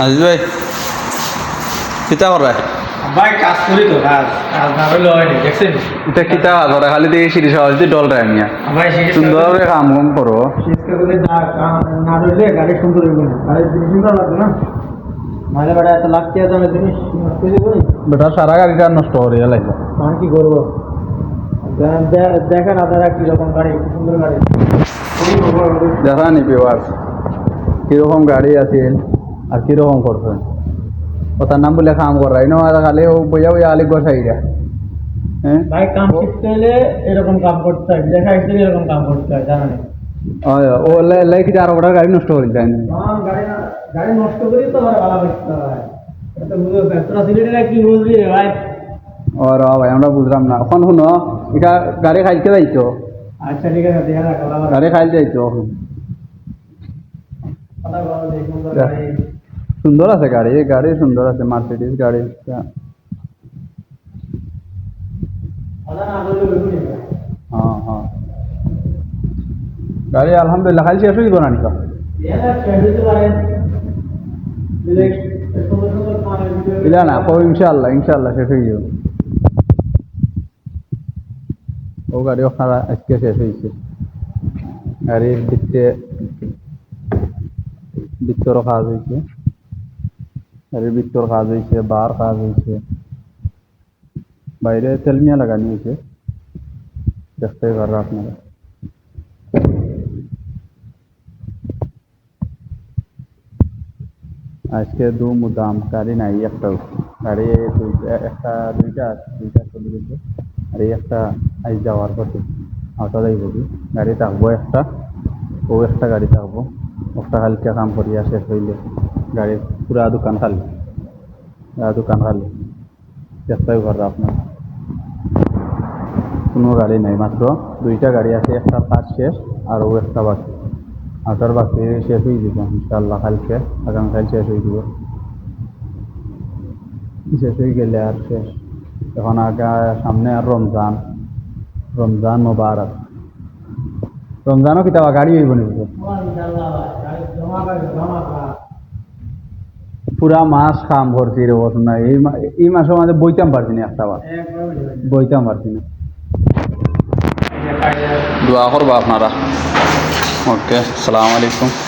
আজিজ ভাই কিতা করে ভাই কাজ করি তো কাজ কাজ না হলে হয় না দেখছেন এটা কিতা ধরে খালি দেখি সিঁড়ি সহজে ডল রায় মিয়া ভাই সুন্দরভাবে কাম কম করো শীতকাল করে না ধরলে গাড়ি সুন্দর হইব না গাড়ি জিনিস সুন্দর লাগবে না মাঝে বেড়া এত লাগতে দামের জিনিস নষ্ট হয়ে যাবে বেটা সারা গাড়িটা নষ্ট করে লাগবে আমি কি করবো দেখেন আপনারা কিরকম গাড়ি সুন্দর গাড়ি দেখা নিবি আর কিরকম গাড়ি আছে আর কিরকম করবে ওটার নাম বলে কাম করাই না খালি ও বইয়া বইয়া আলি গোসাই রা হ্যাঁ ভাই কাম শিখতে হলে এরকম কাম করতে হয় দেখা আসলে এরকম কাম করতে হয় জানেন ও লাই কি আর ওটা গাড়ি নষ্ট করে যায় না গাড়ি নষ্ট করি তো ভালো করতে হয় এটা বুঝো পেট্রোল সিলিন্ডার কি বুঝলি রে ভাই আর ভাই আমরা বুঝলাম না এখন শুনো এটা গাড়ি খাইতে যাইতো আচ্ছা ঠিক আছে দেখা যাক গাড়ি খাইতে যাইতো কথা বলো দেখুন গাড়ি সুন্দর আছে গাড়ি গাড়ি সুন্দর আছে মার্সিডিজ গাড়ি কথা না বললে বুঝুনি হ্যাঁ হ্যাঁ গাড়ি আলহামদুলিল্লাহ খালি শেষ হয়ে না নিকা এটা ছেড়ে দিতে পারেন ডিরেক্ট সুন্দর সুন্দর মানে ইলা না কো ইনশাআল্লাহ ইনশাআল্লাহ শেষ হয়ে যাবে ও গাড়ি আপনারা আজকে শেষ হয়েছে গাড়ির ভিতর কাজ হয়েছে গাড়ির ভিতর কাজ হয়েছে বার কাজ হয়েছে বাইরে তেলমিয়া লাগানি হয়েছে দেখতে পারেন আপনারা আজকে মুদাম গাড়ি নাই একটা গাড়ি দুইটা চলে গেছে আর এই একটা আজ যাওয়ার পথে আটা যাইব কি গাড়ি থাকবো একটা ও একটা গাড়ি থাকবো একটা হালকা কাম করিয়া শেষ হইলে গাড়ি পুরা দোকান খালি দেখতে পারেন আপনার কোনো গাড়ি নাই মাত্র দুইটা গাড়ি আছে একটা কাজ শেষ আর ও একটা বাকি আটার বাকি শেষ হয়ে যাব ইনশাআল্লাহ কালকে আগামীকাল শেষ হয়ে যাব শেষ হয়ে গেলে আর শেষ এখন আগে সামনে আর রমজান মোবারক রমজানও কিতাবা গাড়ি হইব নি পুরা মাস কাম করছি রে বস না এই মাসের মাঝে বইতাম পারছি না একটা বার বইতাম পারছি না দোয়া করবো আপনারা ওকে আসসালামু আলাইকুম